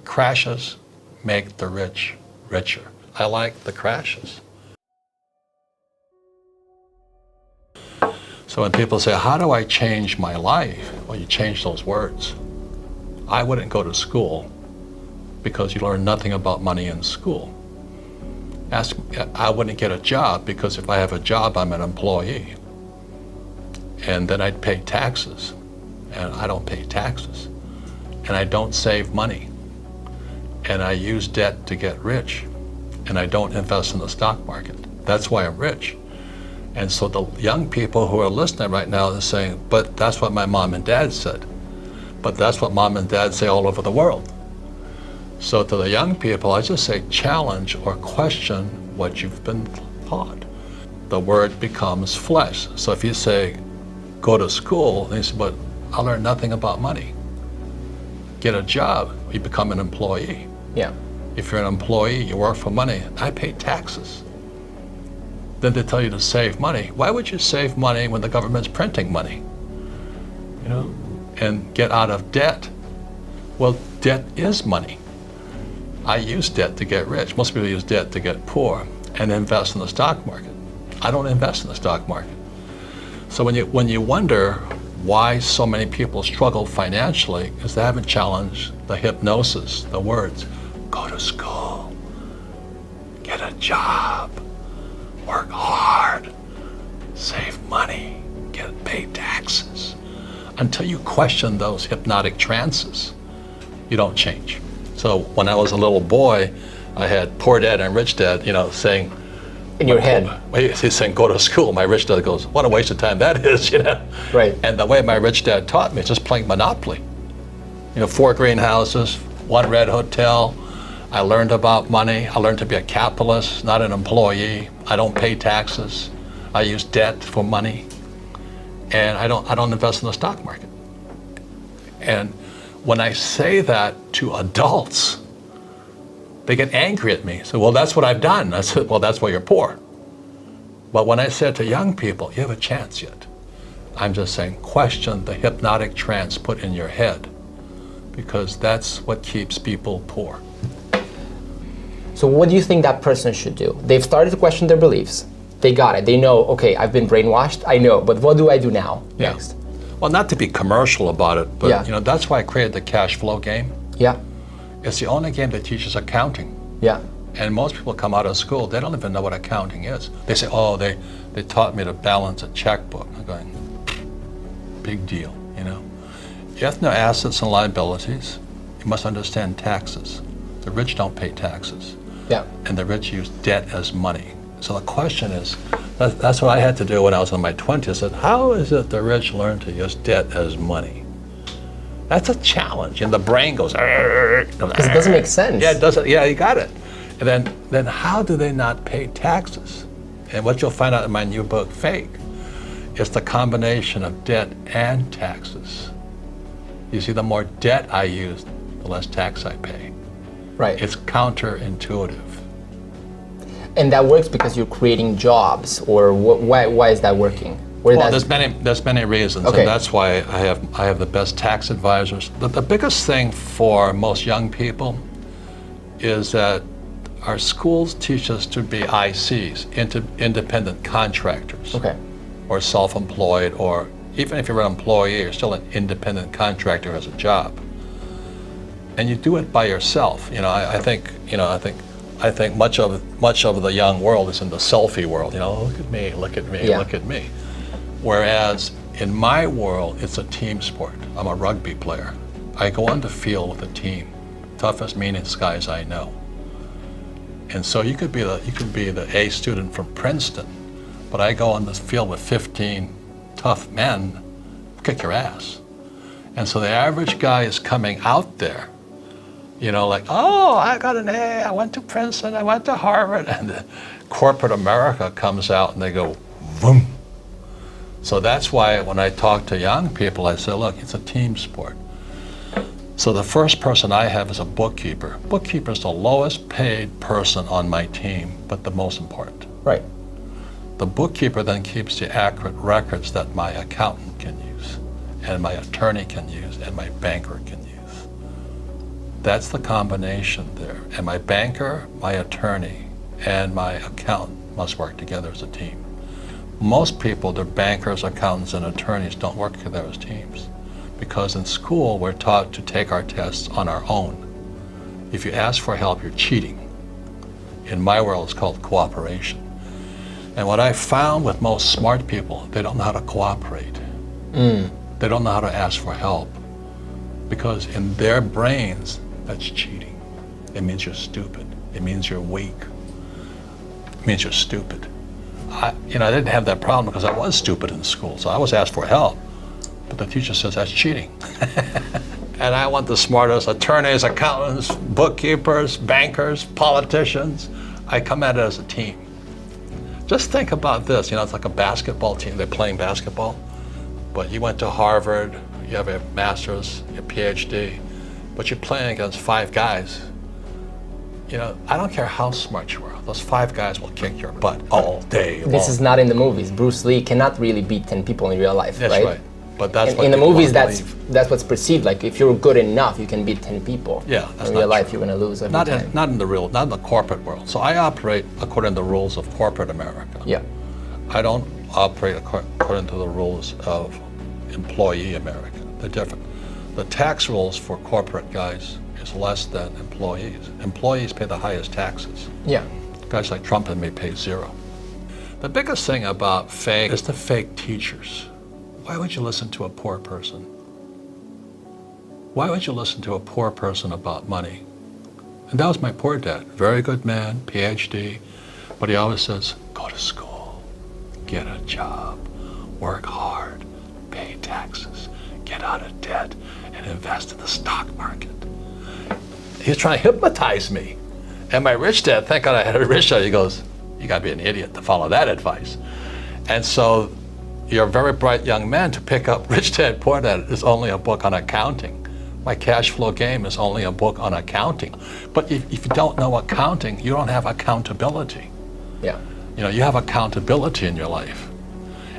crashes make the rich richer. I like the crashes. So when people say, how do I change my life? Well, you change those words. I wouldn't go to school because you learn nothing about money in school. I wouldn't get a job because if I have a job, I'm an employee. And then I'd pay taxes, and I don't pay taxes. And I don't save money. And I use debt to get rich. And I don't invest in the stock market. That's why I'm rich. And so the young people who are listening right now are saying, but that's what my mom and dad said. But that's what mom and dad say all over the world. So to the young people, I just say challenge or question what you've been taught. The word becomes flesh. So if you say, go to school, they say, but I learned nothing about money. Get a job, you become an employee. Yeah. If you're an employee, you work for money. I pay taxes. Then they tell you to save money. Why would you save money when the government's printing money? You know, and get out of debt. Well, debt is money. I use debt to get rich. Most people use debt to get poor and invest in the stock market. I don't invest in the stock market. So when you wonder why so many people struggle financially, is they haven't challenged the hypnosis, the words, go to school, get a job, work hard, save money, pay taxes. Until you question those hypnotic trances, you don't change. So when I was a little boy, I had poor dad and rich dad, saying, in your head. He's saying, go to school. My rich dad goes, what a waste of time that is, Right. And the way my rich dad taught me is just playing Monopoly. 4 greenhouses, 1 red hotel. I learned about money. I learned to be a capitalist, not an employee. I don't pay taxes. I use debt for money. And I don't invest in the stock market. And when I say that to adults, they get angry at me. So, well, that's what I've done. I said, well, that's why you're poor. But when I said to young people, you have a chance yet. I'm just saying, question the hypnotic trance put in your head, because that's what keeps people poor. So what do you think that person should do? They've started to question their beliefs. They got it. They know, okay, I've been brainwashed. I know, but what do I do now next? Well, not to be commercial about it, but that's why I created the cash flow game. Yeah. It's the only game that teaches accounting. Yeah. And most people come out of school, they don't even know what accounting is. They say, oh, they taught me to balance a checkbook. I'm going, big deal, You have to know assets and liabilities. You must understand taxes. The rich don't pay taxes. Yeah. And the rich use debt as money. So the question is, that's what I had to do when I was in my 20s. I said, how is it the rich learn to use debt as money? That's a challenge, and the brain goes, because it doesn't make sense. Yeah, it doesn't. Yeah, you got it. And then how do they not pay taxes? And what you'll find out in my new book, Fake, is the combination of debt and taxes. You see, the more debt I use, the less tax I pay. Right. It's counterintuitive. And that works because you're creating jobs, or why is that working? Well, there's many reasons, okay. And that's why I have the best tax advisors. The biggest thing for most young people is that our schools teach us to be ICs, independent contractors, okay, or self-employed, or even if you're an employee, you're still an independent contractor who has a job, and you do it by yourself. I think much of the young world is in the selfie world. Look at me, look at me, look at me. Whereas in my world, it's a team sport. I'm a rugby player. I go on the field with a team, toughest, meanest guys I know. And so you could be the A student from Princeton, but I go on the field with 15 tough men, kick your ass. And so the average guy is coming out there, like, oh, I got an A, I went to Princeton, I went to Harvard, and the corporate America comes out and they go, boom. So that's why when I talk to young people, I say, look, it's a team sport. So the first person I have is a bookkeeper. Bookkeeper is the lowest paid person on my team, but the most important. Right. The bookkeeper then keeps the accurate records that my accountant can use, and my attorney can use, and my banker can use. That's the combination there. And my banker, my attorney, and my accountant must work together as a team. Most people, they're bankers, accountants, and attorneys, don't work together as teams. Because in school, we're taught to take our tests on our own. If you ask for help, you're cheating. In my world, it's called cooperation. And what I found with most smart people, they don't know how to cooperate. They don't know how to ask for help. Because in their brains, that's cheating. It means you're stupid. It means you're weak. It means you're stupid. I didn't have that problem because I was stupid in school, so I was asked for help. But the teacher says that's cheating. And I want the smartest attorneys, accountants, bookkeepers, bankers, politicians. I come at it as a team. Just think about this, it's like a basketball team. They're playing basketball, but you went to Harvard, you have a master's, a PhD, but you're playing against 5 guys. I don't care how smart you are. Those 5 guys will kick your butt all day long. This is not in the movies. Bruce Lee cannot really beat 10 people in real life, That's right. But that's in the movies, that's what's perceived. Like if you're good enough, you can beat 10 people. Yeah, that's in real life, true. you're going to lose every time. Not in the corporate world. So I operate according to the rules of corporate America. Yeah. I don't operate according to the rules of employee America. They're different. The tax rules for corporate guys is less than employees. Employees pay the highest taxes. Yeah. Guys like Trump and me pay 0. The biggest thing about fake is the fake teachers. Why would you listen to a poor person? Why would you listen to a poor person about money? And that was my poor dad. Very good man, PhD, but he always says, go to school, get a job, work hard, pay taxes, get out of debt, and invest in the stock market. He's trying to hypnotize me. And my rich dad, thank God I had a rich dad, he goes, you gotta be an idiot to follow that advice. And so you're a very bright young man to pick up Rich Dad Poor Dad is only a book on accounting. My Cash Flow Game is only a book on accounting. But if you don't know accounting, you don't have accountability. Yeah. You have accountability in your life.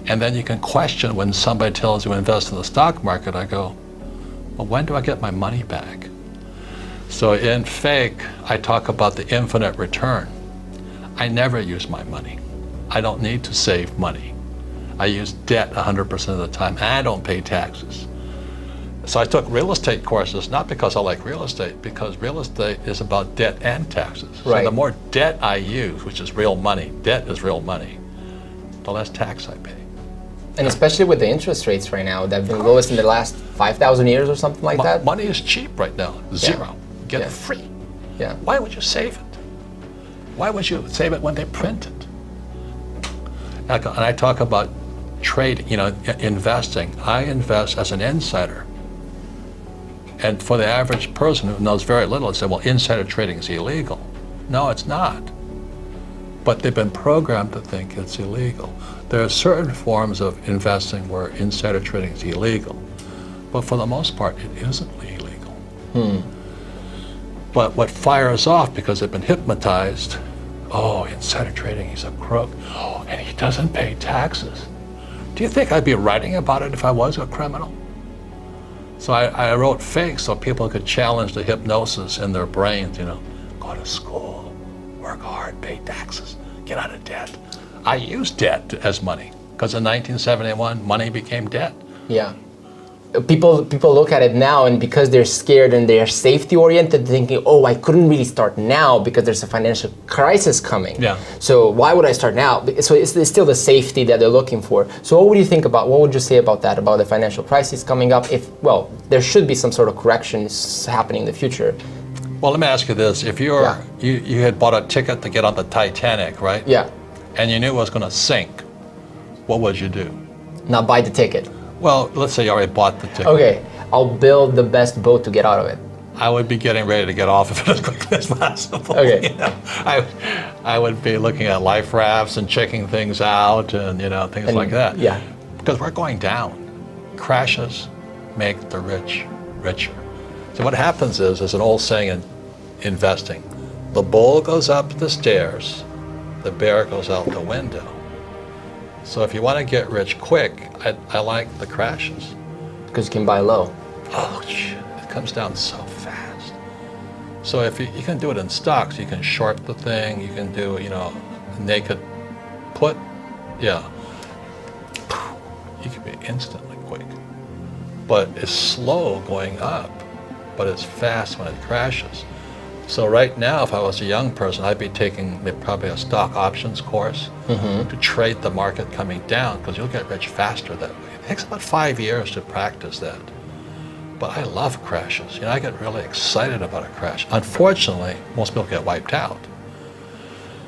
And then you can question when somebody tells you to invest in the stock market, I go, well, when do I get my money back? So in fake, I talk about the infinite return. I never use my money. I don't need to save money. I use debt 100% of the time, and I don't pay taxes. So I took real estate courses, not because I like real estate, because real estate is about debt and taxes. Right. So the more debt I use, which is real money, debt is real money, the less tax I pay. And especially with the interest rates right now, that have been lowest in the last 5,000 years or something like that. Money is cheap right now, 0. Get it free. Yeah. Why would you save it? Why would you save it when they print it? And I talk about trading, investing. I invest as an insider. And for the average person who knows very little, they say, well, insider trading is illegal. No, it's not. But they've been programmed to think it's illegal. There are certain forms of investing where insider trading is illegal. But for the most part, it isn't illegal. But what fires off, because they've been hypnotized, oh, insider trading, he's a crook. Oh, and he doesn't pay taxes. Do you think I'd be writing about it if I was a criminal? So I wrote fake so people could challenge the hypnosis in their brains, go to school, work hard, pay taxes, get out of debt. I used debt as money because in 1971, money became debt. Yeah. People look at it now, and because they're scared and they're safety oriented, thinking, oh, I couldn't really start now because there's a financial crisis coming. Yeah. So why would I start now? So it's still the safety that they're looking for. So what would you say about that, about the financial crisis coming up? There should be some sort of corrections happening in the future. Well, let me ask you this. If you had bought a ticket to get on the Titanic, right? Yeah. And you knew it was going to sink, what would you do? Not buy the ticket. Well, let's say you already bought the ticket. Okay, I'll build the best boat to get out of it. I would be getting ready to get off of it as quickly as possible. Okay. I would be looking at life rafts and checking things out and things like that. Yeah. Because we're going down. Crashes make the rich richer. So what happens is, there's an old saying in investing, the bull goes up the stairs, the bear goes out the window. So if you want to get rich quick, I like the crashes. Because you can buy low. Oh, shit, it comes down so fast. So if you can do it in stocks, you can short the thing, you can do, naked put, yeah. You can be instantly quick. But it's slow going up, but it's fast when it crashes. So right now, if I was a young person, I'd be taking probably a stock options course to trade the market coming down, because you'll get rich faster that way. It takes about 5 years to practice that. But I love crashes. I get really excited about a crash. Unfortunately, most people get wiped out.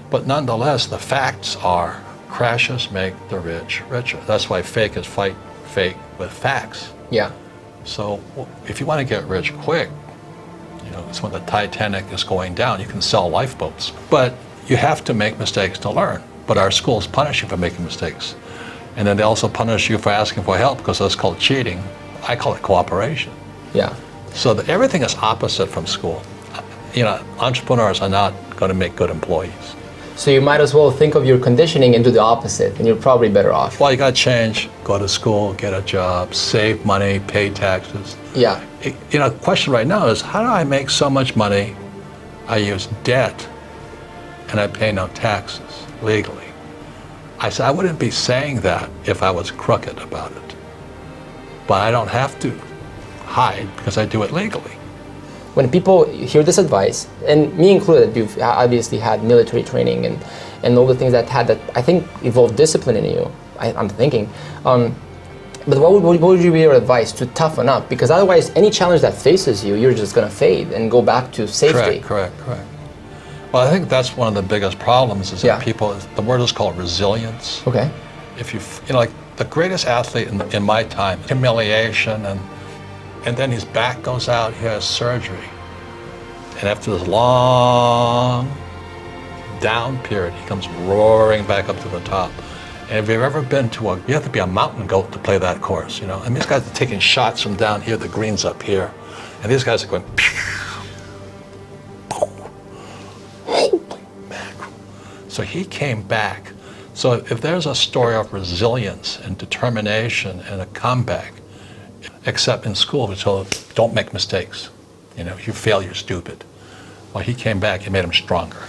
But nonetheless, the facts are crashes make the rich richer. That's why fake is fight fake with facts. Yeah. So if you want to get rich quick, it's when the Titanic is going down, you can sell lifeboats. But you have to make mistakes to learn. But our schools punish you for making mistakes. And then they also punish you for asking for help, because that's called cheating. I call it cooperation. Yeah. So everything is opposite from school. Entrepreneurs are not going to make good employees. So you might as well think of your conditioning and do the opposite, and you're probably better off. Well, you got to change, go to school, get a job, save money, pay taxes. Yeah. The question right now is, how do I make so much money? I use debt, and I pay no taxes legally. I said I wouldn't be saying that if I was crooked about it. But I don't have to hide because I do it legally. When people hear this advice, and me included, you've obviously had military training and all the things that I think evolved discipline in you, I'm thinking. But what would you be your advice to toughen up? Because otherwise, any challenge that faces you, you're just going to fade and go back to safety. Correct. Well, I think that's one of the biggest problems is that people, the word is called resilience. Okay. If like the greatest athlete in my time, humiliation, and then his back goes out, he has surgery. And after this long down period, he comes roaring back up to the top. And if you've ever been to you have to be a mountain goat to play that course, And these guys are taking shots from down here, the green's up here. And these guys are going, holy mackerel. So he came back. So if there's a story of resilience and determination and a comeback, except in school, we told him, don't make mistakes. If you fail, you're stupid. Well, he came back, he made him stronger.